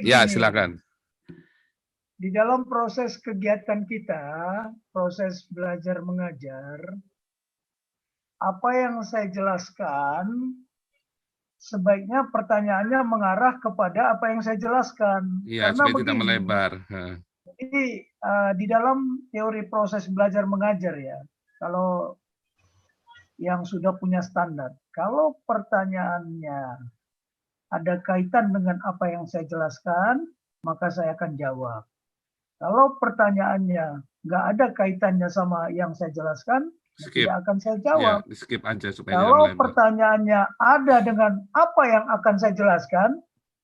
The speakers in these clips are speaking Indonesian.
Ya, Gini, silakan. di dalam proses kegiatan kita, proses belajar mengajar, apa yang saya jelaskan, sebaiknya pertanyaannya mengarah kepada apa yang saya jelaskan. Ya, Karena supaya tidak begini, melebar. jadi di dalam teori proses belajar mengajar ya, kalau yang sudah punya standar, kalau pertanyaannya ada kaitan dengan apa yang saya jelaskan, maka saya akan jawab. Kalau pertanyaannya nggak ada kaitannya sama yang saya jelaskan, ya Skip. tidak akan saya Ya, jawab. di skip aja supaya tidak Kalau melebar. pertanyaannya ada dengan apa yang akan saya jelaskan,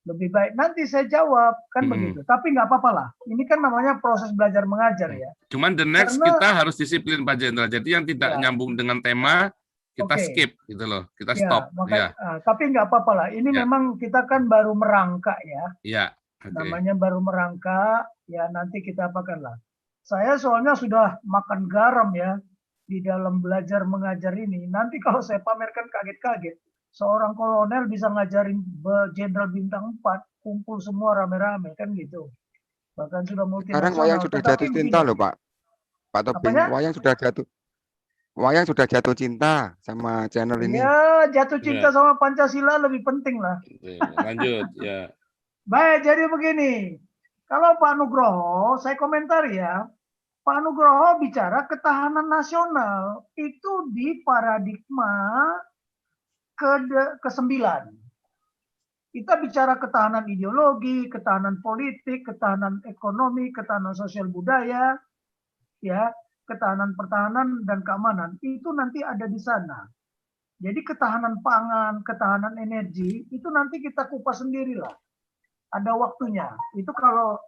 lebih baik nanti saya jawab, kan begitu. Tapi nggak apa-apa lah. Ini kan namanya proses belajar mengajar ya. Cuman the next Karena kita harus disiplin Pak Jenderal. Jadi yang tidak ya, nyambung dengan tema kita oke. skip gitu loh. Kita Ya, stop. Ya, tapi nggak apa-apa lah. Ini ya, memang kita kan baru merangkak ya. ya. Oke. Namanya baru merangkak, ya nanti kita apakan lah. Saya soalnya sudah makan garam ya di dalam belajar mengajar ini. Nanti kalau saya pamerkan kaget-kaget, seorang kolonel bisa ngajarin jenderal bintang 4, kumpul semua rame-rame kan gitu. Bahkan sudah Sekarang wayang multinasional. sudah Tetapi jatuh cinta begini, loh Pak. Pak Tobing, apanya? wayang sudah jatuh cinta sama channel ini. Ya, jatuh cinta Ya. sama Pancasila lebih penting lah. Lanjut, ya. Baik, jadi begini. Kalau Pak Nugroho, saya komentar ya. Pak Nugroho bicara ketahanan nasional itu di paradigma ke-9. Kita bicara ketahanan ideologi, ketahanan politik, ketahanan ekonomi, ketahanan sosial budaya, ya, ketahanan pertahanan dan keamanan. Itu nanti ada di sana. Jadi ketahanan pangan, ketahanan energi itu nanti kita kupas sendirilah. Ada waktunya. Itu kalau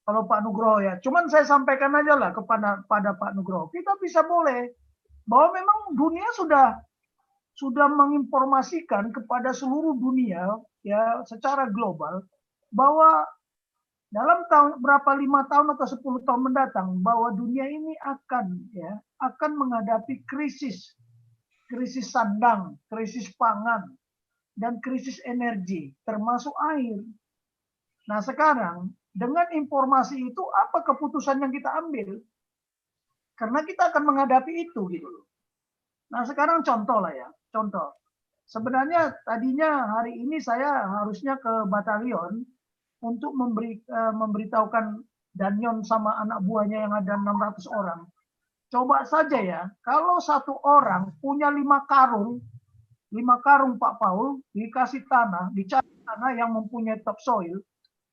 Pak Nugroho ya. Cuman saya sampaikan aja lah kepada Pak Nugroho. Kita bisa boleh bahwa memang dunia sudah menginformasikan kepada seluruh dunia ya secara global bahwa dalam tahun berapa 5 tahun atau 10 tahun mendatang bahwa dunia ini akan menghadapi krisis sandang, krisis pangan dan krisis energi termasuk air. Nah, sekarang dengan informasi itu apa keputusan yang kita ambil? Karena kita akan menghadapi itu gitu. Nah, sekarang contoh lah ya, contoh. Sebenarnya tadinya hari ini saya harusnya ke batalion untuk memberitahukan Danyon sama anak buahnya yang ada 600 orang. Coba saja ya, kalau satu orang punya 5 karung Pak Paul, dikasih tanah, dicari tanah yang mempunyai topsoil,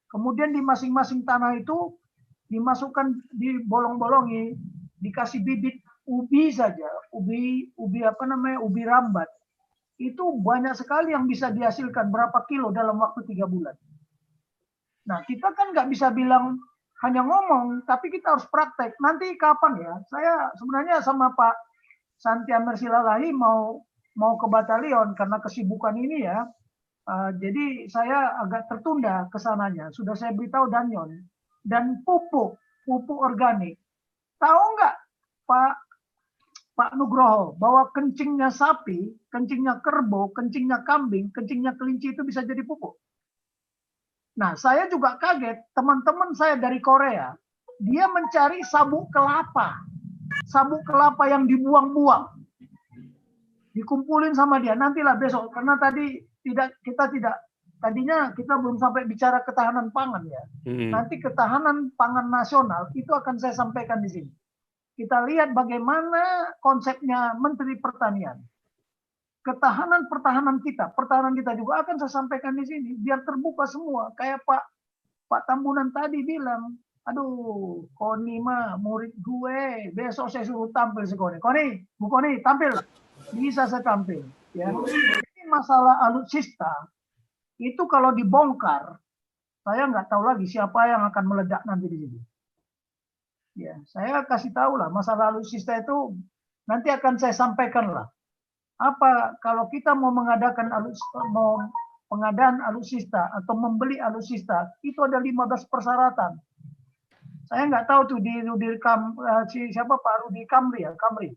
kemudian di masing-masing tanah itu dimasukkan, dibolong-bolongi, dikasih bibit ubi saja, ubi rambat. Itu banyak sekali yang bisa dihasilkan berapa kilo dalam waktu 3 bulan. Nah, kita kan nggak bisa bilang hanya ngomong, tapi kita harus praktek. Nanti kapan ya? Saya sebenarnya sama Pak Santi Amer Silalahi mau ke batalion karena kesibukan ini ya. Jadi saya agak tertunda ke sananya. Sudah saya beritahu Danyon. Dan pupuk organik. Tahu nggak Pak Nugroho bahwa kencingnya sapi, kencingnya kerbau, kencingnya kambing, kencingnya kelinci itu bisa jadi pupuk? Nah, saya juga kaget. Teman-teman saya dari Korea, dia mencari sabuk kelapa. Sabuk kelapa yang dibuang-buang. Dikumpulin sama dia. Nantilah besok. Karena tadinya kita belum sampai bicara ketahanan pangan ya. Nanti ketahanan pangan nasional itu akan saya sampaikan di sini. Kita lihat bagaimana konsepnya Menteri Pertanian. Pertahanan kita juga akan saya sampaikan di sini biar terbuka semua. Kayak Pak Tambunan tadi bilang, aduh, Koni mah murid gue, besok saya suruh tampil si Koni. Bu Koni tampil, bisa saya tampil. Ya, ini masalah alutsista itu kalau dibongkar, saya nggak tahu lagi siapa yang akan meledak nanti di sini. Ya, saya kasih tahu lah masalah alutsista itu nanti akan saya sampaikan lah. Apa kalau kita mau mengadakan pengadaan alutsista atau membeli alutsista itu ada 15 persyaratan. Saya nggak tahu tuh siapa Pak Rudi Kamri.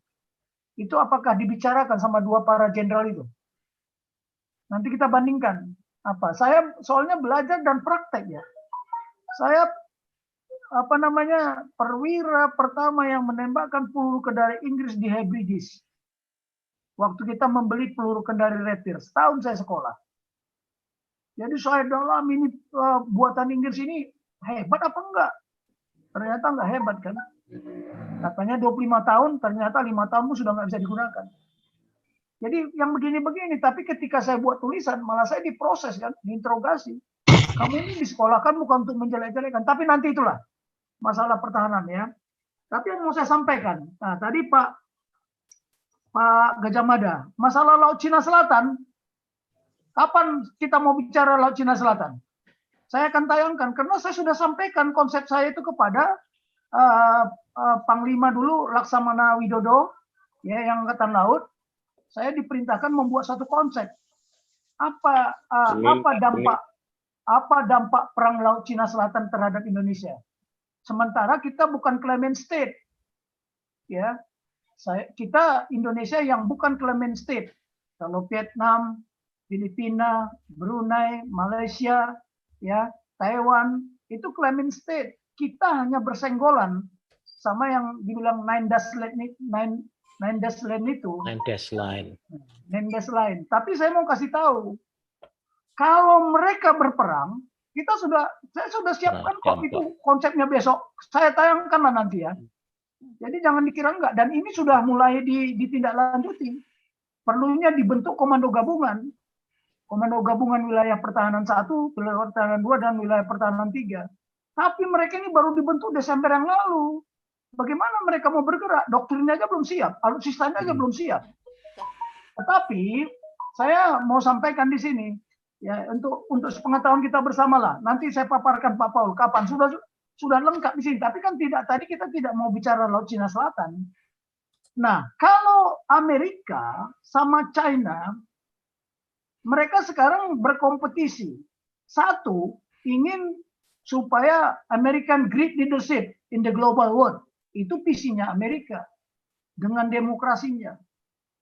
Itu apakah dibicarakan sama para jenderal itu? Nanti kita bandingkan. Saya soalnya belajar dan praktek ya. Saya perwira pertama yang menembakkan peluru kendali Inggris di Hebrides. Waktu kita membeli peluru kendali Retir, setahun saya sekolah. Jadi saya dalam ini buatan Inggris ini hebat apa enggak? Ternyata enggak hebat kan? Katanya 25 tahun, ternyata 5 tahun sudah nggak bisa digunakan. Jadi yang begini-begini, tapi ketika saya buat tulisan, malah saya diproses kan, diinterogasi. Kamu ini disekolahkan bukan untuk menjelek-jelekan, tapi nanti itulah masalah pertahanan ya. Tapi yang mau saya sampaikan, nah tadi Pak Gajah Mada, masalah Laut Cina Selatan, kapan kita mau bicara Laut Cina Selatan? Saya akan tayangkan, karena saya sudah sampaikan konsep saya itu kepada Panglima dulu, Laksamana Widodo, ya, yang Angkatan Laut. Saya diperintahkan membuat satu konsep. Apa dampak perang Laut Cina Selatan terhadap Indonesia? Sementara kita bukan claimant state, ya. Kita Indonesia yang bukan claimant state. Kalau Vietnam, Filipina, Brunei, Malaysia, ya, Taiwan itu claimant state. Kita hanya bersenggolan sama yang dibilang nine dash line itu. Nine dash line. Tapi saya mau kasih tahu, kalau mereka berperang, saya sudah siapkan kok itu konsepnya besok. Saya tayangkan lah nanti ya. Jadi jangan dikira enggak. Dan ini sudah mulai ditindaklanjuti. Perlunya dibentuk komando gabungan. Komando gabungan wilayah pertahanan 1, wilayah pertahanan 2, dan wilayah pertahanan 3. Tapi mereka ini baru dibentuk Desember yang lalu. Bagaimana mereka mau bergerak? Doktrinnya aja belum siap, alutsistanya aja belum siap. Tetapi saya mau sampaikan di sini, ya, untuk sepengetahuan kita bersama lah. Nanti saya paparkan Pak Paul kapan sudah lengkap di sini. Tapi kan tadi kita tidak mau bicara Laut Cina Selatan. Nah, kalau Amerika sama China, mereka sekarang berkompetisi. Satu, ingin supaya American great leadership in the global world. Itu visinya Amerika dengan demokrasinya.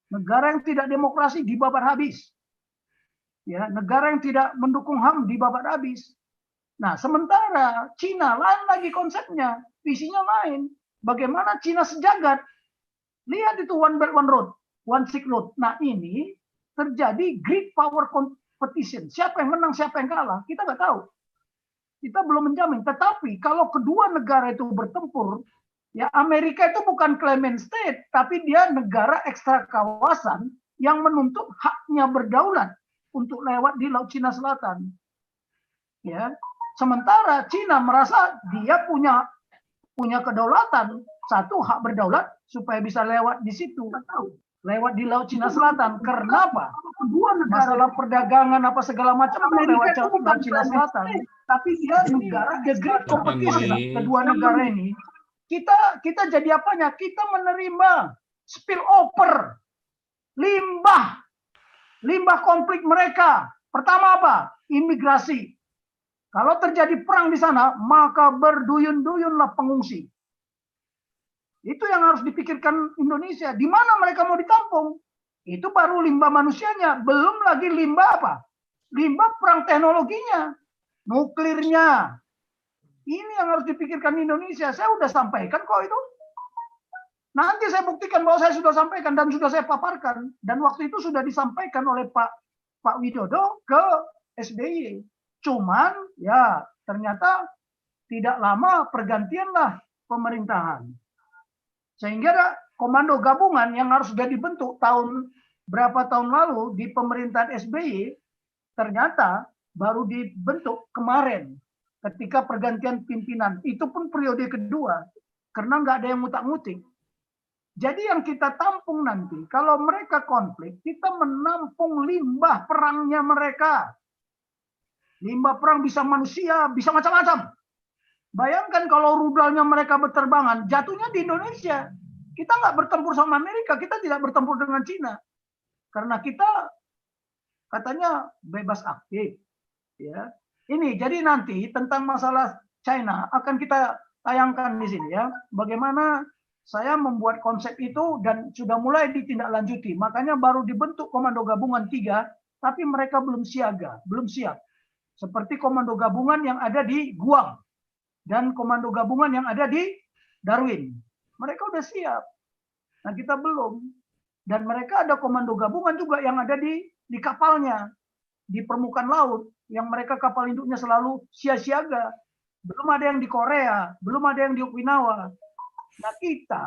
Negara yang tidak demokrasi dibabat habis. Ya, negara yang tidak mendukung HAM dibabat habis. Nah, sementara Cina lain lagi konsepnya, visinya lain. Bagaimana Cina sejagat? Lihat itu One Belt One Road, One Silk Road. Nah, ini terjadi great power competition. Siapa yang menang, siapa yang kalah, kita nggak tahu. Kita belum menjamin. Tetapi kalau kedua negara itu bertempur, ya Amerika itu bukan claimant state, tapi dia negara ekstra kawasan yang menuntut haknya berdaulat untuk lewat di Laut Cina Selatan. Ya, sementara Cina merasa dia punya kedaulatan, satu hak berdaulat supaya bisa lewat di situ, lewat di Laut Cina Selatan. Karena apa? Masalah perdagangan apa segala macam lewat Laut Cina Selatan. Tapi dia negara great competition. Kedua negara ini, kita jadi apanya? Kita menerima spillover, limbah konflik mereka. Pertama apa? Imigrasi. Kalau terjadi perang di sana, maka berduyun-duyunlah pengungsi. Itu yang harus dipikirkan Indonesia. Di mana mereka mau ditampung? Itu baru limbah manusianya. Belum lagi limbah apa? Limbah perang teknologinya, nuklirnya. Ini yang harus dipikirkan Indonesia. Saya sudah sampaikan kok itu. Nanti saya buktikan bahwa saya sudah sampaikan dan sudah saya paparkan. Dan waktu itu sudah disampaikan oleh Pak Widodo ke SBY. Cuman ya ternyata tidak lama pergantianlah pemerintahan. Sehingga komando gabungan yang harus sudah dibentuk berapa tahun lalu di pemerintahan SBY ternyata baru dibentuk kemarin ketika pergantian pimpinan. Itu pun periode kedua karena nggak ada yang ngutak-ngutik. Jadi yang kita tampung nanti kalau mereka konflik, kita menampung limbah perangnya mereka. Limbah perang bisa manusia, bisa macam-macam. Bayangkan kalau rudalnya mereka berterbangan, jatuhnya di Indonesia. Kita nggak bertempur sama Amerika, kita tidak bertempur dengan Cina. Karena kita katanya bebas aktif. Ya. Ini, jadi nanti tentang masalah China akan kita tayangkan di sini ya. Bagaimana saya membuat konsep itu dan sudah mulai ditindaklanjuti. Makanya baru dibentuk Komando Gabungan 3, tapi mereka belum siaga, belum siap. Seperti komando gabungan yang ada di Guam. dan komando gabungan yang ada di Darwin. Mereka udah siap. Nah, kita belum. Dan mereka ada komando gabungan juga yang ada di kapalnya, di permukaan laut, yang mereka kapal induknya selalu siaga. Belum ada yang di Korea, belum ada yang di Okinawa. Nah, kita,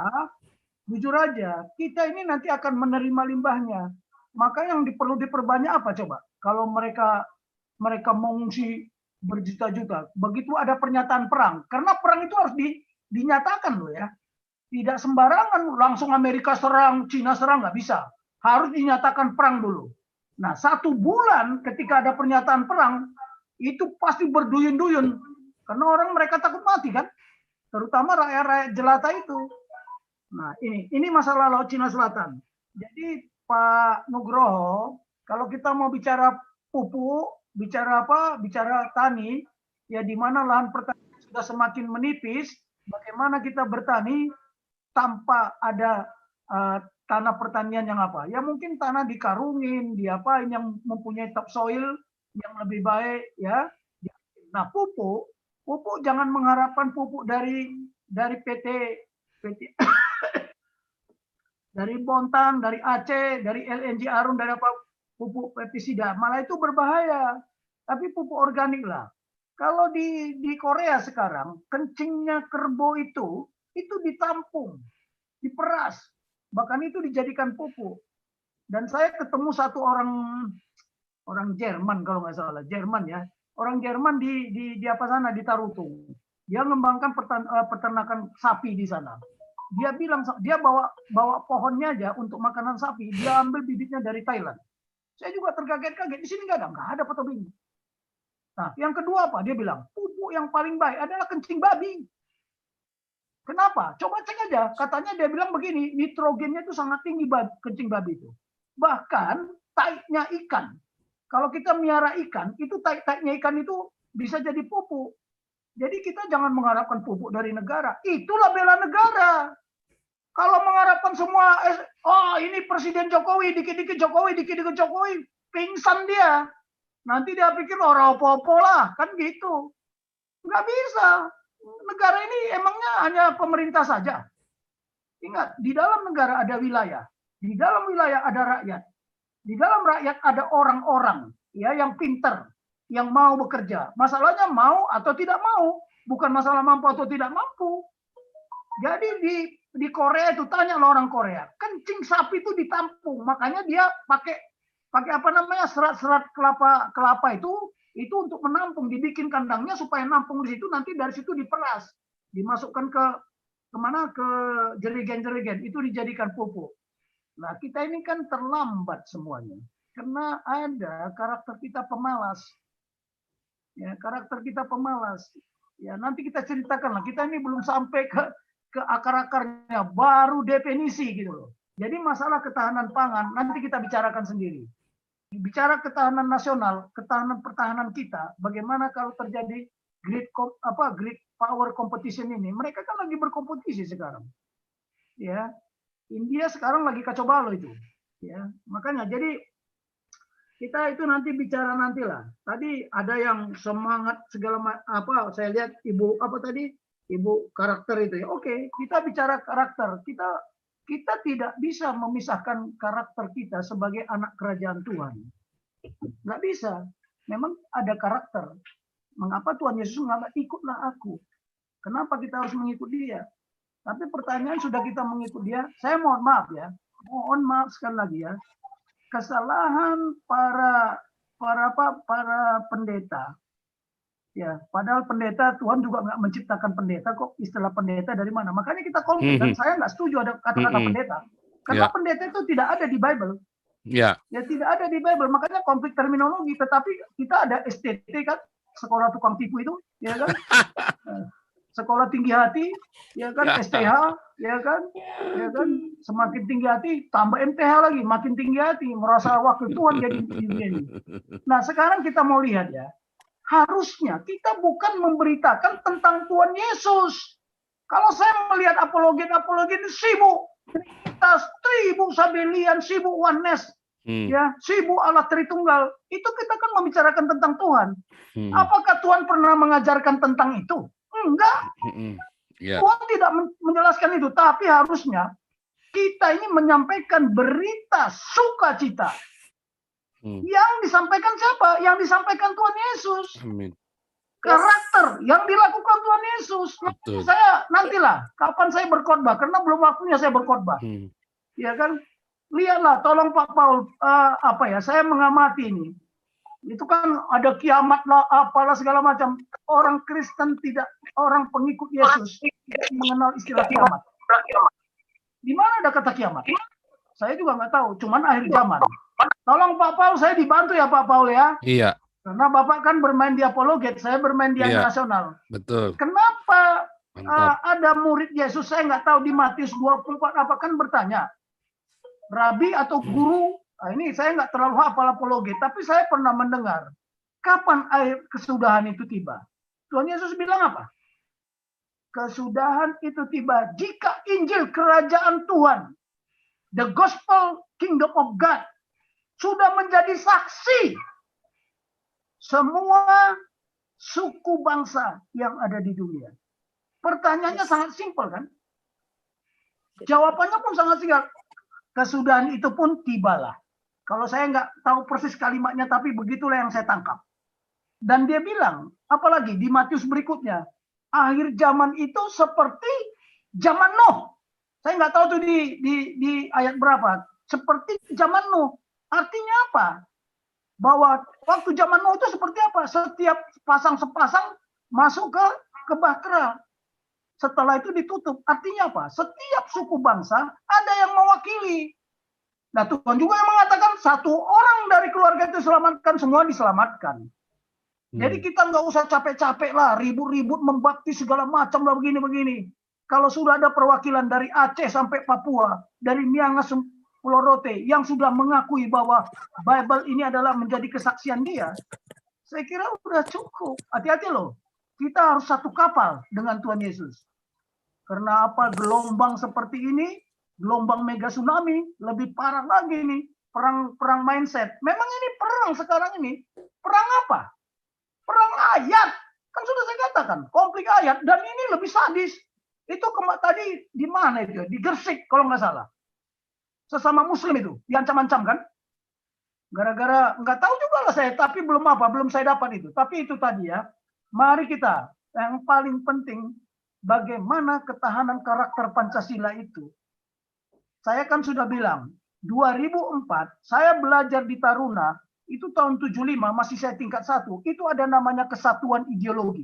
jujur aja, kita ini nanti akan menerima limbahnya. Maka yang perlu diperbanyak apa coba? Kalau mereka mengungsi berjuta-juta, begitu ada pernyataan perang, karena perang itu harus dinyatakan loh ya. Tidak sembarangan langsung Amerika serang, Cina serang, nggak bisa. Harus dinyatakan perang dulu. Nah, 1 bulan ketika ada pernyataan perang, itu pasti berduyun-duyun. Karena orang mereka takut mati kan. Terutama rakyat-rakyat jelata itu. Nah, ini masalah Laut Cina Selatan. Jadi Pak Nugroho, kalau kita mau bicara pupuk, bicara apa? Bicara tani, ya di mana lahan pertanian sudah semakin menipis, bagaimana kita bertani tanpa ada tanah pertanian yang apa? Ya mungkin tanah dikarungin, diapain yang mempunyai topsoil yang lebih baik ya. Nah, pupuk jangan mengharapkan pupuk dari PT dari Bontang, dari Aceh, dari LNG Arun, dari apa pupuk pestisida, malah itu berbahaya. Tapi pupuk organik lah. Kalau di Korea sekarang, kencingnya kerbau itu ditampung, diperas, bahkan itu dijadikan pupuk. Dan saya ketemu satu orang Jerman kalau nggak salah, Jerman ya, orang Jerman di apa sana di Tarutung. Dia mengembangkan peternakan sapi di sana. Dia bilang dia bawa pohonnya aja untuk makanan sapi, dia ambil bibitnya dari Thailand. Saya juga terkaget-kaget, di sini nggak ada foto ini. Nah, yang kedua apa? Dia bilang pupuk yang paling baik adalah kencing babi. Kenapa? Coba cek aja. Katanya dia bilang begini, nitrogennya itu sangat tinggi kencing babi itu. Bahkan taiknya ikan. Kalau kita miara ikan, itu taiknya ikan itu bisa jadi pupuk. Jadi kita jangan mengharapkan pupuk dari negara. Itulah bela negara. Kalau mengharapkan semua, ini Presiden Jokowi, dikit-dikit Jokowi, pingsan dia. Nanti dia pikir orang apa-apa lah, kan gitu. Nggak bisa. Negara ini emangnya hanya pemerintah saja. Ingat, di dalam negara ada wilayah. Di dalam wilayah ada rakyat. Di dalam rakyat ada orang-orang ya yang pinter, yang mau bekerja. Masalahnya mau atau tidak mau, bukan masalah mampu atau tidak mampu. Jadi di Korea itu tanya lo orang Korea, kencing sapi itu ditampung, makanya dia pakai apa namanya serat-serat kelapa itu untuk menampung, dibikin kandangnya supaya nampung di situ, nanti dari situ diperas, dimasukkan ke jerigen-jerigen, itu dijadikan pupuk. Nah, kita ini kan terlambat semuanya karena ada karakter kita pemalas. Ya, karakter kita pemalas. Ya, nanti kita ceritakan lah. Kita ini belum sampai ke akar-akarnya, baru definisi gitu loh. Jadi masalah ketahanan pangan nanti kita bicarakan sendiri. Bicara ketahanan nasional, pertahanan kita, bagaimana kalau terjadi grid power competition ini? Mereka kan lagi berkompetisi sekarang. Ya. India sekarang lagi kacau balau itu. Ya, makanya jadi kita itu nanti bicara nantilah. Tadi ada yang semangat segala apa, saya lihat Ibu karakter itu ya. Oke, kita bicara karakter. Kita tidak bisa memisahkan karakter kita sebagai anak kerajaan Tuhan. Nggak bisa. Memang ada karakter. Mengapa Tuhan Yesus mengatakan ikutlah aku? Kenapa kita harus mengikut dia? Tapi pertanyaan sudah kita mengikut dia, saya mohon maaf ya, mohon maaf sekali lagi ya, kesalahan para pendeta, ya, padahal pendeta Tuhan juga nggak menciptakan pendeta kok, istilah pendeta dari mana? Makanya kita konflik dan saya nggak setuju ada kata-kata pendeta, karena pendeta itu tidak ada di Bible, ya tidak ada di Bible, makanya konflik terminologi. Tetapi kita ada STT kan, sekolah tukang tipu itu, ya kan? Sekolah tinggi hati, ya kan, STH, ya kan, semakin tinggi hati, tambah MTH lagi, makin tinggi hati, merasa wakil Tuhan jadi ini. Nah, sekarang kita mau lihat ya, harusnya kita bukan memberitakan tentang Tuhan Yesus. Kalau saya melihat apologet sibuk, kita sibuk Sabelian, sibuk Oneness, ya, sibuk Allah Tritunggal, itu kita kan membicarakan tentang Tuhan. Apakah Tuhan pernah mengajarkan tentang itu? Enggak, Ya, Tuhan tidak menjelaskan itu. Tapi harusnya kita ini menyampaikan berita sukacita. Yang disampaikan siapa? Yang disampaikan Tuhan Yesus. amin. Karakter yang dilakukan Tuhan Yesus. Betul. Saya nantilah kapan saya berkhotbah, karena belum waktunya saya berkhotbah. Ya kan? Lihatlah, tolong Pak Paul, saya mengamati ini. Itu kan ada kiamat lah, apalah segala macam. Orang Kristen tidak, orang pengikut Yesus tidak mengenal istilah kiamat. Di mana ada kata kiamat? Saya juga nggak tahu, cuman akhir zaman. Tolong Pak Paul, saya dibantu ya Pak Paul ya. Iya, Karena Bapak kan bermain di apologet, saya bermain di Iya. nasional. betul. Kenapa Mantap. ada murid Yesus, saya nggak tahu di Matius 24 apa kan bertanya, Rabi atau guru? Nah, ini saya nggak terlalu hafal apologet, tapi saya pernah mendengar kapan akhir kesudahan itu tiba. Tuhan Yesus bilang apa? Kesudahan itu tiba jika Injil Kerajaan Tuhan, the Gospel Kingdom of God, sudah menjadi saksi semua suku bangsa yang ada di dunia. Pertanyaannya sangat simpel kan? Jawabannya pun sangat singkat. Kesudahan itu pun tibalah. Kalau saya nggak tahu persis kalimatnya, tapi begitulah yang saya tangkap. Dan dia bilang, apalagi di Matius berikutnya, akhir zaman itu seperti zaman Nuh. Saya nggak tahu tuh di ayat berapa. Seperti zaman Nuh. Artinya apa? Bahwa waktu zaman Nuh itu seperti apa? Setiap sepasang masuk ke bahtera. Setelah itu ditutup. Artinya apa? Setiap suku bangsa ada yang mewakili. Nah, Tuhan juga yang mengatakan satu orang dari keluarga itu selamatkan, semua diselamatkan. Jadi kita nggak usah capek-capek lah, ribut-ribut membaptis segala macam lah begini-begini. Kalau sudah ada perwakilan dari Aceh sampai Papua, dari Miangas Pulau Rote yang sudah mengakui bahwa Bible ini adalah menjadi kesaksian dia, saya kira udah cukup. Hati-hati loh, kita harus satu kapal dengan Tuhan Yesus. Karena apa? Gelombang seperti ini, gelombang mega tsunami, lebih parah lagi nih, perang mindset. Memang ini perang sekarang ini, perang apa? Perang ayat. Kan sudah saya katakan, konflik ayat, dan ini lebih sadis. Itu tadi di mana itu? Di Gresik kalau nggak salah. Sesama muslim itu diancam-ancam kan, gara-gara nggak tahu juga lah saya, tapi belum saya dapat itu. Tapi itu tadi ya, mari kita yang paling penting bagaimana ketahanan karakter Pancasila itu. Saya kan sudah bilang 2004 saya belajar di Taruna itu tahun 75, masih saya tingkat 1, itu ada namanya kesatuan ideologi,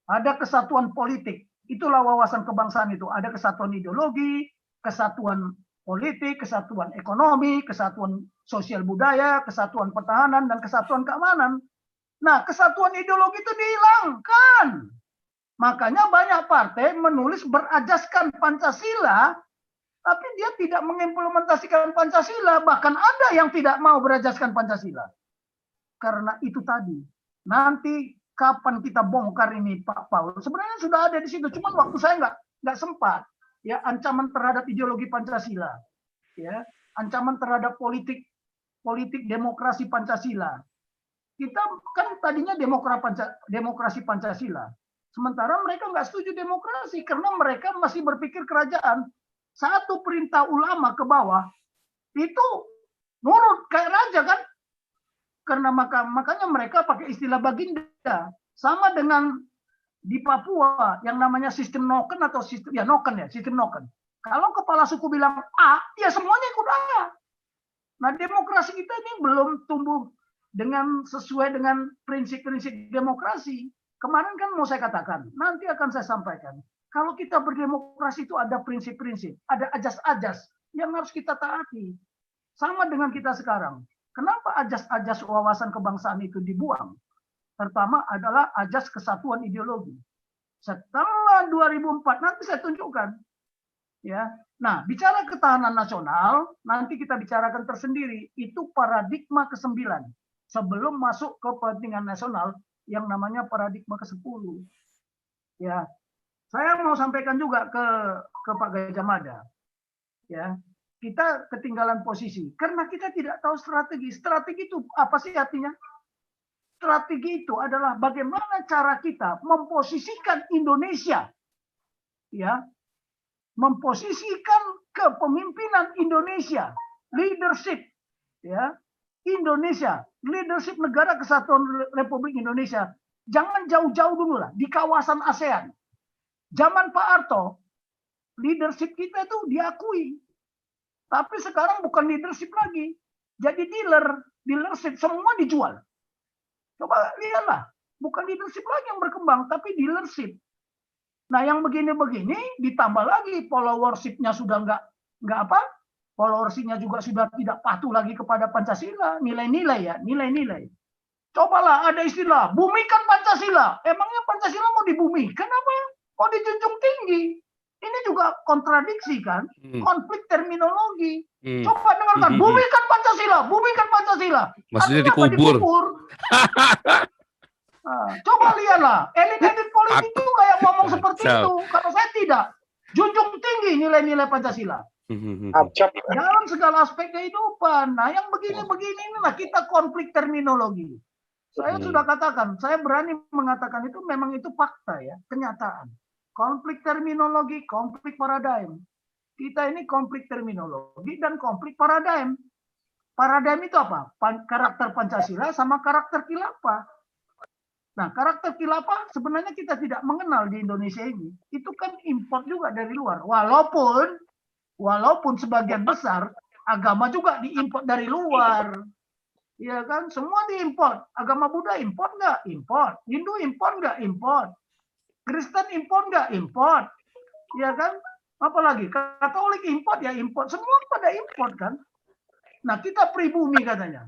ada kesatuan politik. Itulah wawasan kebangsaan itu, ada kesatuan ideologi, kesatuan politik, kesatuan ekonomi, kesatuan sosial budaya, kesatuan pertahanan, dan kesatuan keamanan. Nah, kesatuan ideologi itu dihilangkan. Makanya banyak partai menulis berajaskan Pancasila, tapi dia tidak mengimplementasikan Pancasila. Bahkan ada yang tidak mau berajaskan Pancasila. Karena itu tadi, nanti kapan kita bongkar ini Pak Paul? Sebenarnya sudah ada di situ, cuman waktu saya nggak sempat. Ya, ancaman terhadap ideologi Pancasila, ya, ancaman terhadap politik demokrasi Pancasila. Kita kan tadinya demokrasi Pancasila, sementara mereka nggak setuju demokrasi karena mereka masih berpikir kerajaan. Satu perintah ulama ke bawah itu nurut kayak raja kan? Karena makanya mereka pakai istilah baginda, sama dengan di Papua yang namanya sistem noken atau sistem noken. Kalau kepala suku bilang A, ya semuanya ikut A. Nah, demokrasi kita ini belum tumbuh sesuai dengan prinsip-prinsip demokrasi. Kemarin kan mau saya katakan, nanti akan saya sampaikan. Kalau kita berdemokrasi itu ada prinsip-prinsip, ada ajas-ajas yang harus kita taati. Sama dengan kita sekarang. Kenapa ajas-ajas wawasan kebangsaan itu dibuang? Pertama adalah ajas kesatuan ideologi. Setelah 2004 nanti saya tunjukkan. Ya. Nah, bicara ketahanan nasional, nanti kita bicarakan tersendiri. Itu paradigma ke-9. Sebelum masuk ke kepentingan nasional yang namanya paradigma ke-10. Ya. Saya mau sampaikan juga ke Pak Gajah Mada. Ya. Kita ketinggalan posisi karena kita tidak tahu strategi. Strategi itu apa sih artinya? strategi itu adalah bagaimana cara kita memposisikan Indonesia, ya, memposisikan kepemimpinan Indonesia, leadership, ya, Indonesia, leadership Negara Kesatuan Republik Indonesia. Jangan jauh-jauh dulu lah, di kawasan ASEAN. Zaman Pak Harto, leadership kita itu diakui. Tapi sekarang bukan leadership lagi. Jadi dealership, semua dijual. Coba lihatlah, bukan leadership lagi yang berkembang, tapi dealership. Nah, yang begini-begini ditambah lagi followership-nya sudah nggak apa? Followership-nya juga sudah tidak patuh lagi kepada Pancasila, nilai-nilai ya, nilai-nilai. Cobalah ada istilah, bumikan Pancasila. Emangnya Pancasila mau dibumikan apa? Mau dijunjung tinggi? Ini juga kontradiksi kan? Konflik terminologi. Coba dengarkan, bumikan Pancasila, bumikan Pancasila. Maksudnya Artinya apa? dikubur. Nah, coba lihatlah, elit-elit politik juga yang ngomong seperti itu. Kalau saya tidak, junjung tinggi nilai-nilai Pancasila. Dalam segala aspek kehidupan. Nah, yang begini-begini inilah kita konflik terminologi. Saya sudah katakan, saya berani mengatakan itu memang itu fakta ya, kenyataan. Konflik terminologi, konflik paradigm. Kita ini konflik terminologi dan konflik paradigm. Paradigm itu apa? Karakter Pancasila sama karakter khilafah. Nah, karakter khilafah sebenarnya kita tidak mengenal di Indonesia ini. Itu kan import juga dari luar. Walaupun sebagian besar agama juga diimport dari luar. Ya kan, semua diimport. Agama Buddha import nggak? Import. Hindu import nggak? Import. Kristen import nggak? Import. Ya kan? Apalagi Katolik import ya import. Semua pada import kan. Nah, kita pribumi katanya.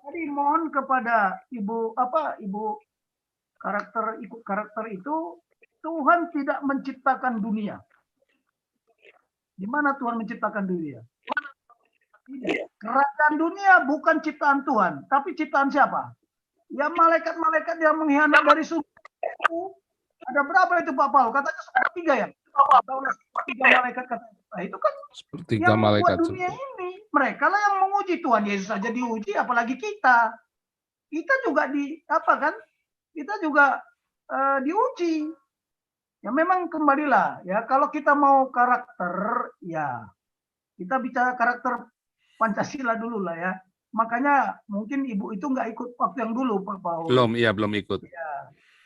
Jadi mohon kepada Ibu karakter itu, Tuhan tidak menciptakan dunia. Di mana Tuhan menciptakan dunia? Kerajaan dunia bukan ciptaan Tuhan, tapi ciptaan siapa? Ya malaikat-malaikat yang mengkhianat dari surga. Ada berapa itu Pak Paul? Katanya sepertiga ya? Sepertiga malaikat katanya. Nah, itu kan Sepertiga yang membuat malaikat. dunia ini. Mereka lah yang menguji. Tuhan Yesus saja diuji, apalagi kita. Kita juga kita juga diuji. Ya memang kembalilah ya, kalau kita mau karakter ya kita bicara karakter Pancasila dulu lah ya. Makanya mungkin Ibu itu nggak ikut waktu yang dulu Pak Paul. Belum ikut. Ya.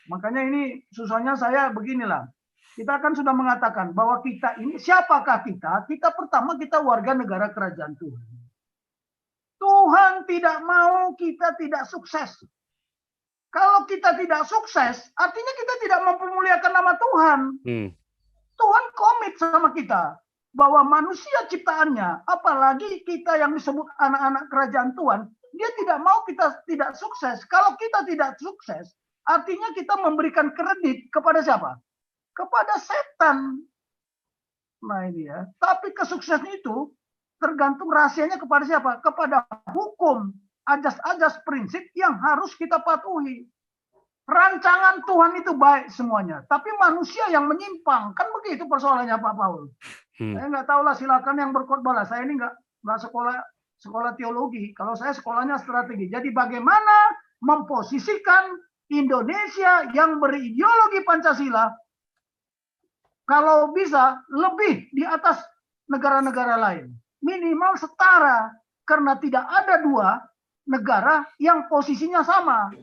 Makanya ini susahnya saya beginilah. Kita kan sudah mengatakan bahwa kita ini siapakah kita? Kita pertama kita warga negara kerajaan Tuhan. Tuhan tidak mau kita tidak sukses. Kalau kita tidak sukses, artinya kita tidak mempermuliakan nama Tuhan. Tuhan komit sama kita bahwa manusia ciptaannya, apalagi kita yang disebut anak-anak kerajaan Tuhan, dia tidak mau kita tidak sukses. Kalau kita tidak sukses, artinya kita memberikan kredit kepada siapa? Kepada setan. Nah ini ya. Tapi kesuksesan itu tergantung rahasianya kepada siapa? Kepada hukum. Ajas-ajas prinsip yang harus kita patuhi. Rancangan Tuhan itu baik semuanya, tapi manusia yang menyimpang, kan begitu persoalannya Pak Paul. Saya nggak tahu lah, silakan yang berkhotbah lah. Saya ini nggak sekolah teologi. Kalau saya sekolahnya strategi. Jadi bagaimana memposisikan Indonesia yang berideologi Pancasila, kalau bisa lebih di atas negara-negara lain, minimal setara, karena tidak ada dua negara yang posisinya sama.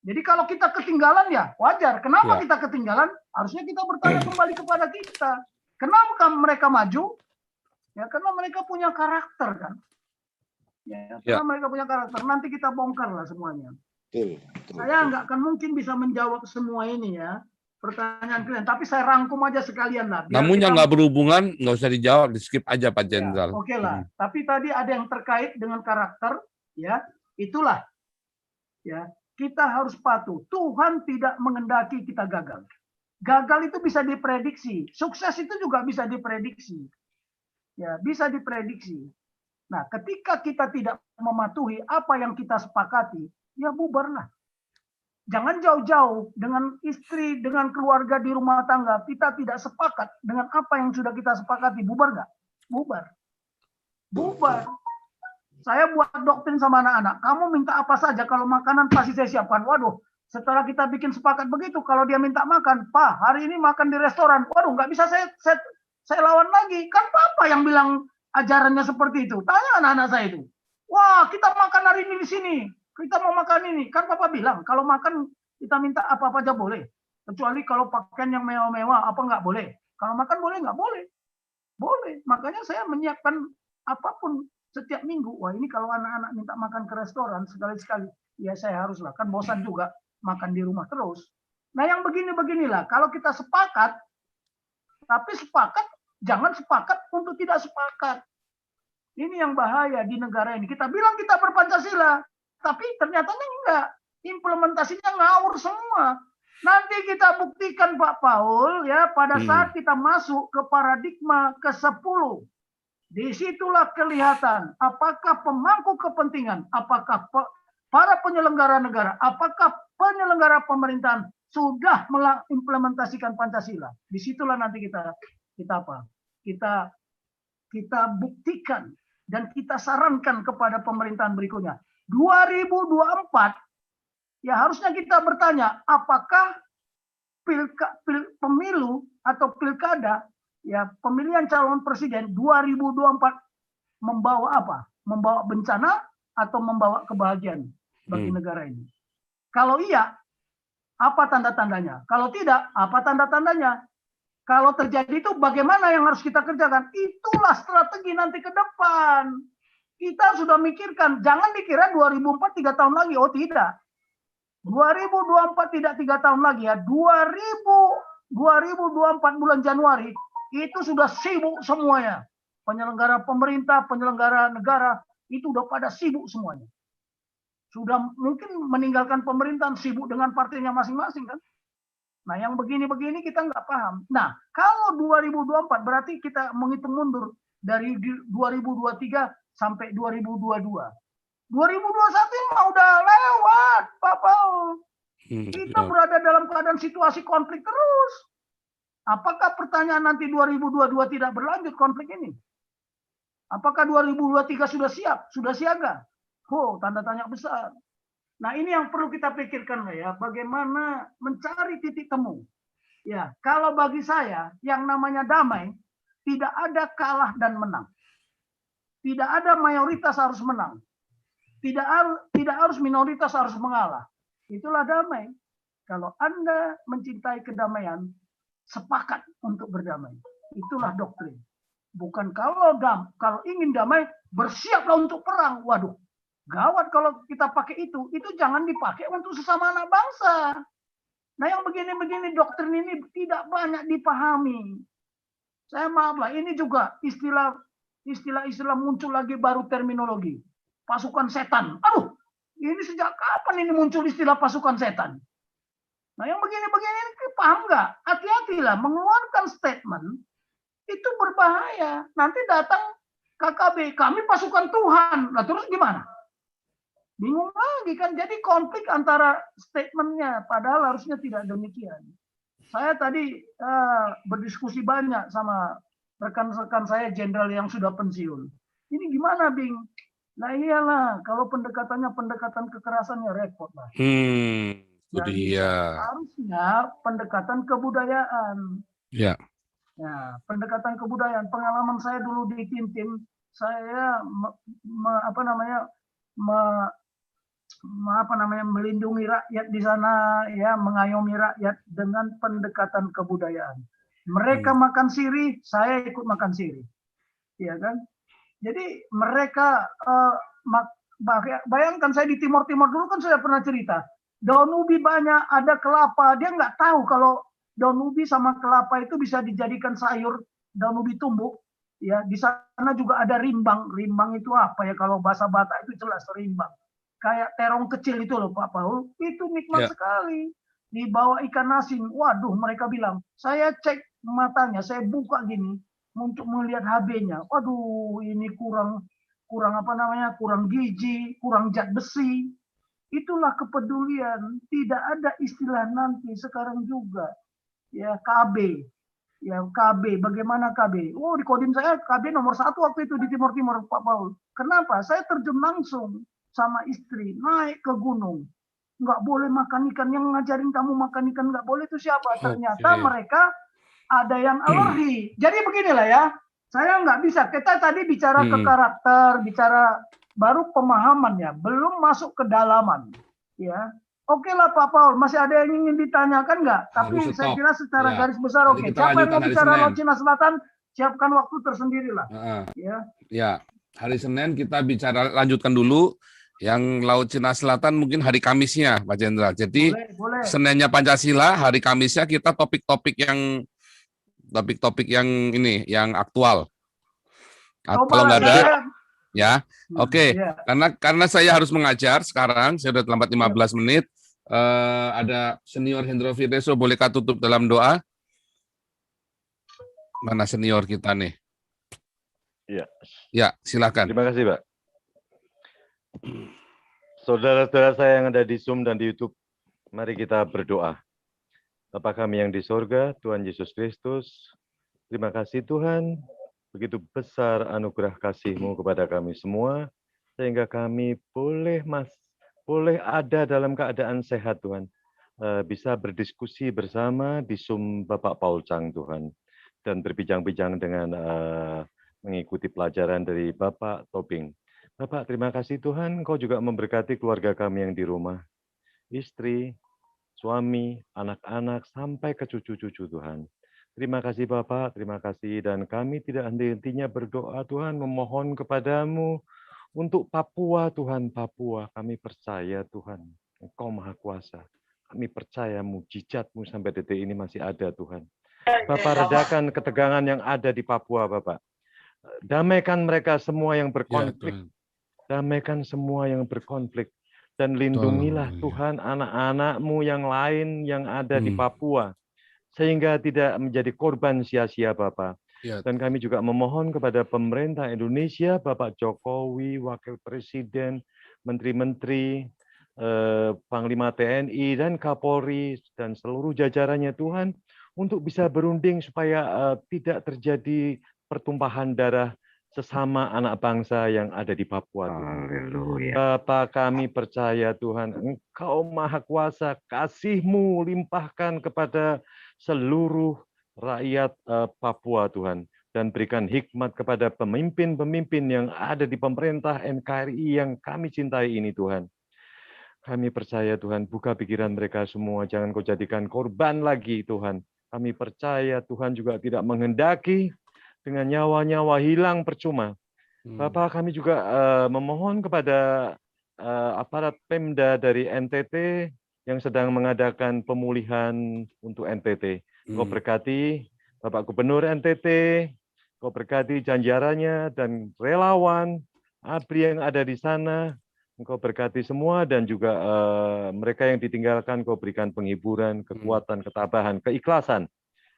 Jadi kalau kita ketinggalan ya wajar. Kenapa kita ketinggalan? Harusnya kita bertanya kembali kepada kita. Kenapa mereka maju? Ya karena mereka punya karakter kan. Ya, karena mereka punya karakter. Nanti kita bongkar lah semuanya. Saya nggak akan mungkin bisa menjawab semua ini ya. Pertanyaan kalian. Tapi saya rangkum aja sekalian lah. Namun yang nggak berhubungan nggak usah dijawab, di skip aja Pak Jenderal. Ya, Oke lah. Tapi tadi ada yang terkait dengan karakter. Ya, itulah. Ya. Kita harus patuh. Tuhan tidak mengendaki kita gagal. Gagal itu bisa diprediksi. Sukses itu juga bisa diprediksi. Ya, bisa diprediksi. Nah, ketika kita tidak mematuhi apa yang kita sepakati, ya bubarlah. Jangan jauh-jauh dengan istri, dengan keluarga di rumah tangga. Kita tidak sepakat dengan apa yang sudah kita sepakati. Bubar nggak? Bubar. Bubar. Saya buat doktrin sama anak-anak. Kamu minta apa saja, kalau makanan pasti saya siapkan. Waduh, setelah kita bikin sepakat begitu, kalau dia minta makan, Pak, hari ini makan di restoran. Waduh, nggak bisa saya lawan lagi. Kan Papa yang bilang ajarannya seperti itu. Tanya anak-anak saya itu. Wah, kita makan hari ini di sini. Kita mau makan ini. Kan Papa bilang, kalau makan kita minta apa-apa aja boleh. Kecuali kalau pakaian yang mewah-mewah, apa nggak boleh. Kalau makan boleh, nggak boleh. Boleh. Makanya saya menyiapkan apapun setiap minggu. Wah, ini kalau anak-anak minta makan ke restoran sekali-sekali, ya saya haruslah. Kan bosan juga makan di rumah terus. Nah, yang begini-beginilah. Kalau kita sepakat, tapi sepakat, jangan sepakat untuk tidak sepakat. Ini yang bahaya di negara ini. Kita bilang kita berpancasila, tapi ternyata enggak. Implementasinya ngawur semua. Nanti kita buktikan Pak Paul ya pada saat kita masuk ke paradigma ke-10. Disitulah kelihatan apakah pemangku kepentingan, apakah para penyelenggara negara, apakah penyelenggara pemerintahan sudah mengimplementasikan Pancasila. Disitulah nanti kita buktikan dan kita sarankan kepada pemerintahan berikutnya. 2024 ya harusnya kita bertanya apakah pemilu atau pilkada ya pemilihan calon presiden 2024 membawa apa? Membawa bencana atau membawa kebahagiaan bagi negara ini? Kalau iya, apa tanda-tandanya? Kalau tidak, apa tanda-tandanya? Kalau terjadi itu bagaimana yang harus kita kerjakan? Itulah strategi nanti ke depan. Kita sudah mikirkan, jangan dikira 2004 3 tahun lagi. Oh tidak. 2024 tidak 3 tahun lagi ya. 2024 bulan Januari itu sudah sibuk semuanya. Penyelenggara pemerintah, penyelenggara negara itu udah pada sibuk semuanya. Sudah mungkin meninggalkan pemerintahan, sibuk dengan partainya masing-masing kan. Nah yang begini-begini kita nggak paham. Nah kalau 2024 berarti kita menghitung mundur dari 2023 sampai 2022. 2021 mah udah lewat, Pak Paul. Kita berada dalam keadaan situasi konflik terus. Apakah pertanyaan nanti 2022 tidak berlanjut konflik ini? Apakah 2023 sudah siap, sudah siaga? Oh, tanda tanya besar. Nah, ini yang perlu kita pikirkan ya, bagaimana mencari titik temu. Ya, kalau bagi saya yang namanya damai tidak ada kalah dan menang. Tidak ada mayoritas harus menang. Tidak harus minoritas harus mengalah. Itulah damai. Kalau Anda mencintai kedamaian, sepakat untuk berdamai. Itulah doktrin. Bukan kalau ingin damai, bersiaplah untuk perang. Waduh, gawat kalau kita pakai itu. Itu jangan dipakai untuk sesama anak bangsa. Nah yang begini-begini doktrin ini tidak banyak dipahami. Saya maaf lah, ini juga istilah muncul lagi baru terminologi. Pasukan setan. Aduh, ini sejak kapan ini muncul istilah pasukan setan? Nah yang begini-begini paham nggak? Hati-hatilah mengeluarkan statement itu berbahaya. Nanti datang KKB, kami pasukan Tuhan. Nah terus gimana? Bingung lagi kan. Jadi konflik antara statementnya, padahal harusnya tidak demikian. Saya tadi berdiskusi banyak sama rekan-rekan saya jenderal yang sudah pensiun. Ini gimana, Bing? Nah iyalah, kalau pendekatannya pendekatan kekerasannya repot lah. Harusnya pendekatan kebudayaan. Ya. Nah, pendekatan kebudayaan. Pengalaman saya dulu di tim-tim, saya melindungi rakyat di sana, ya, mengayomi rakyat dengan pendekatan kebudayaan. Mereka makan sirih, saya ikut makan sirih, ya kan? Jadi mereka bayangkan saya di Timur dulu kan saya pernah cerita. Daun ubi banyak, ada kelapa. Dia nggak tahu kalau daun ubi sama kelapa itu bisa dijadikan sayur. Daun ubi tumbuk. Ya, di sana juga ada rimbang. Rimbang itu apa ya? Kalau bahasa Batak itu jelas rimbang. Kayak terong kecil itu loh Pak Paul. Itu nikmat sekali. Dibawa ikan asin. Waduh, mereka bilang. Saya cek matanya, saya buka gini untuk melihat HB-nya. Waduh, ini kurang gizi, kurang zat besi. Itulah kepedulian. Tidak ada istilah nanti sekarang juga ya KB. Ya KB, bagaimana KB? Oh, di kodim saya KB nomor 1 waktu itu di Timur Timur, Pak Paul. Kenapa? Saya terjun langsung sama istri naik ke gunung. Nggak boleh makan ikan, yang ngajarin kamu makan ikan nggak boleh itu siapa? Ternyata Oke. mereka ada yang alergi. Jadi beginilah ya, saya nggak bisa. Kita tadi bicara ke Hmm. karakter, bicara baru pemahaman ya, belum masuk ke dalaman. Ya, oke lah Pak Paul, masih ada yang ingin ditanyakan nggak? Harus Tapi saya stop. kira secara Ya. garis besar Nanti oke. kita Siapa yang lanjutkan mau hari bicara Senin. Laut Cina Selatan, siapkan waktu tersendiri lah. Ya. Ya, hari Senin kita bicara lanjutkan dulu. Yang Laut Cina Selatan mungkin hari Kamisnya, Pak Jenderal. Jadi Boleh, boleh. Seninnya Pancasila, hari Kamisnya kita topik-topik yang ini, yang aktual. Coba Kalau lah nggak ada, saya. ya, oke. Ya. Karena saya harus mengajar sekarang, saya sudah terlambat 15 menit. Ada senior Hendro Fiteso, bolehkah tutup dalam doa? Mana senior kita nih? Ya. Ya, silakan. Terima kasih, Pak. Saudara-saudara saya yang ada di Zoom dan di YouTube, mari kita berdoa. Bapa kami yang di sorga, Tuhan Yesus Kristus, terima kasih Tuhan, begitu besar anugerah kasih-Mu kepada kami semua, sehingga kami boleh ada dalam keadaan sehat Tuhan, bisa berdiskusi bersama di Zoom Bapak Paul Chang Tuhan, dan berbincang-bincang dengan mengikuti pelajaran dari Bapak Tobing. Bapak, terima kasih Tuhan, Engkau juga memberkati keluarga kami yang di rumah, istri, suami, anak-anak, sampai ke cucu-cucu Tuhan. Terima kasih Bapak, terima kasih. Dan kami tidak henti-hentinya berdoa Tuhan, memohon kepadamu untuk Papua Tuhan, Papua. Kami percaya Tuhan, Engkau Maha Kuasa. Kami percaya mujizat-Mu sampai detik ini masih ada Tuhan. Bapak redakan ketegangan yang ada di Papua Bapak. Damaikan mereka semua yang berkonflik. Damaikan semua yang berkonflik. Dan lindungilah Tuhan anak-anak-Mu yang lain yang ada di Papua. Sehingga tidak menjadi korban sia-sia Bapak. Dan kami juga memohon kepada pemerintah Indonesia, Bapak Jokowi, Wakil Presiden, Menteri-Menteri, Panglima TNI, dan Kapolri, dan seluruh jajarannya Tuhan, untuk bisa berunding supaya tidak terjadi pertumpahan darah sesama anak bangsa yang ada di Papua. Haleluya. Bapa kami percaya Tuhan, Engkau Maha Kuasa, kasih-Mu limpahkan kepada seluruh rakyat Papua Tuhan. Dan berikan hikmat kepada pemimpin-pemimpin yang ada di pemerintah NKRI yang kami cintai ini Tuhan. Kami percaya Tuhan, buka pikiran mereka semua, jangan Kau jadikan korban lagi Tuhan. Kami percaya Tuhan juga tidak menghendaki dengan nyawa-nyawa hilang percuma. Bapak, kami juga memohon kepada aparat Pemda dari NTT yang sedang mengadakan pemulihan untuk NTT. Kau berkati Bapak Gubernur NTT, Kau berkati janjarannya dan relawan, ABRI yang ada di sana. Engkau berkati semua dan juga mereka yang ditinggalkan Kau berikan penghiburan, kekuatan, ketabahan, keikhlasan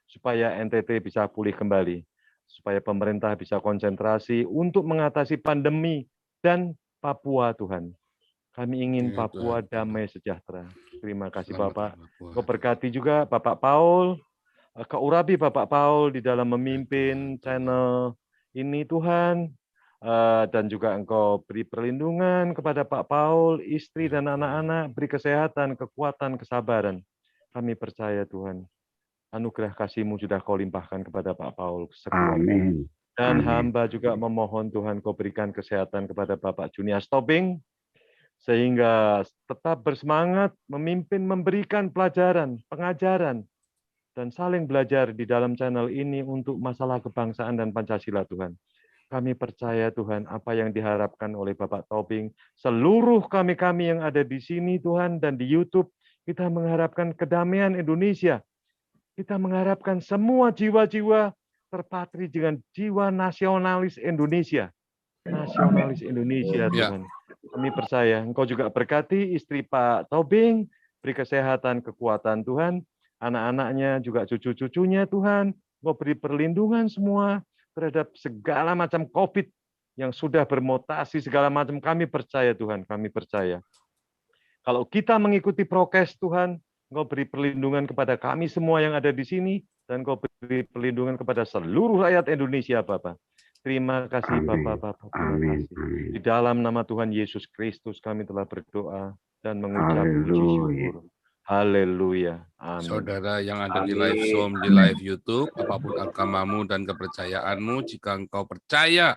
supaya NTT bisa pulih kembali. Supaya pemerintah bisa konsentrasi untuk mengatasi pandemi dan Papua, Tuhan. Kami ingin Papua damai sejahtera. Terima kasih Bapak. Kau berkati juga Bapak Paul, Kau urapi Bapak Paul di dalam memimpin channel ini Tuhan, dan juga Engkau beri perlindungan kepada Pak Paul, istri dan anak-anak, beri kesehatan, kekuatan, kesabaran. Kami percaya Tuhan. Anugerah kasih-Mu sudah Kau limpahkan kepada Pak Paul sekeluarga. Dan hamba juga memohon Tuhan Kau berikan kesehatan kepada Bapak Junias Tobing, sehingga tetap bersemangat memimpin, memberikan pelajaran, pengajaran, dan saling belajar di dalam channel ini untuk masalah kebangsaan dan Pancasila Tuhan. Kami percaya Tuhan apa yang diharapkan oleh Bapak Tobing, seluruh kami-kami yang ada di sini Tuhan dan di YouTube, kita mengharapkan kedamaian Indonesia. Kita mengharapkan semua jiwa-jiwa terpatri dengan jiwa nasionalis Indonesia. Nasionalis Indonesia, Tuhan. Kami percaya, Engkau juga berkati istri Pak Tobing, beri kesehatan, kekuatan Tuhan, anak-anaknya, juga cucu-cucunya Tuhan, Engkau beri perlindungan semua terhadap segala macam COVID yang sudah bermutasi, segala macam. Kami percaya Tuhan, kami percaya. Kalau kita mengikuti prokes Tuhan, Engkau beri perlindungan kepada kami semua yang ada di sini, dan Engkau beri perlindungan kepada seluruh rakyat Indonesia, Bapa. Terima kasih, Bapa. Terima kasih. Di dalam nama Tuhan Yesus Kristus kami telah berdoa dan mengucap puji syukur. Haleluya. Amin. Saudara yang ada di live Zoom, di live YouTube, apapun agamamu dan kepercayaanmu, jika engkau percaya,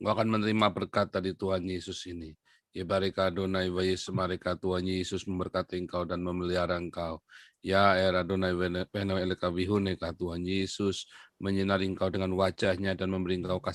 engkau akan menerima berkat dari Tuhan Yesus ini. Yebarika Adonai wa Yesus marika Tuhan Yesus memberkati engkau dan memelihara engkau. Ya era Adonai wena eleka bihuneka Tuhan Yesus menyinari engkau dengan wajahnya dan memberi engkau kasih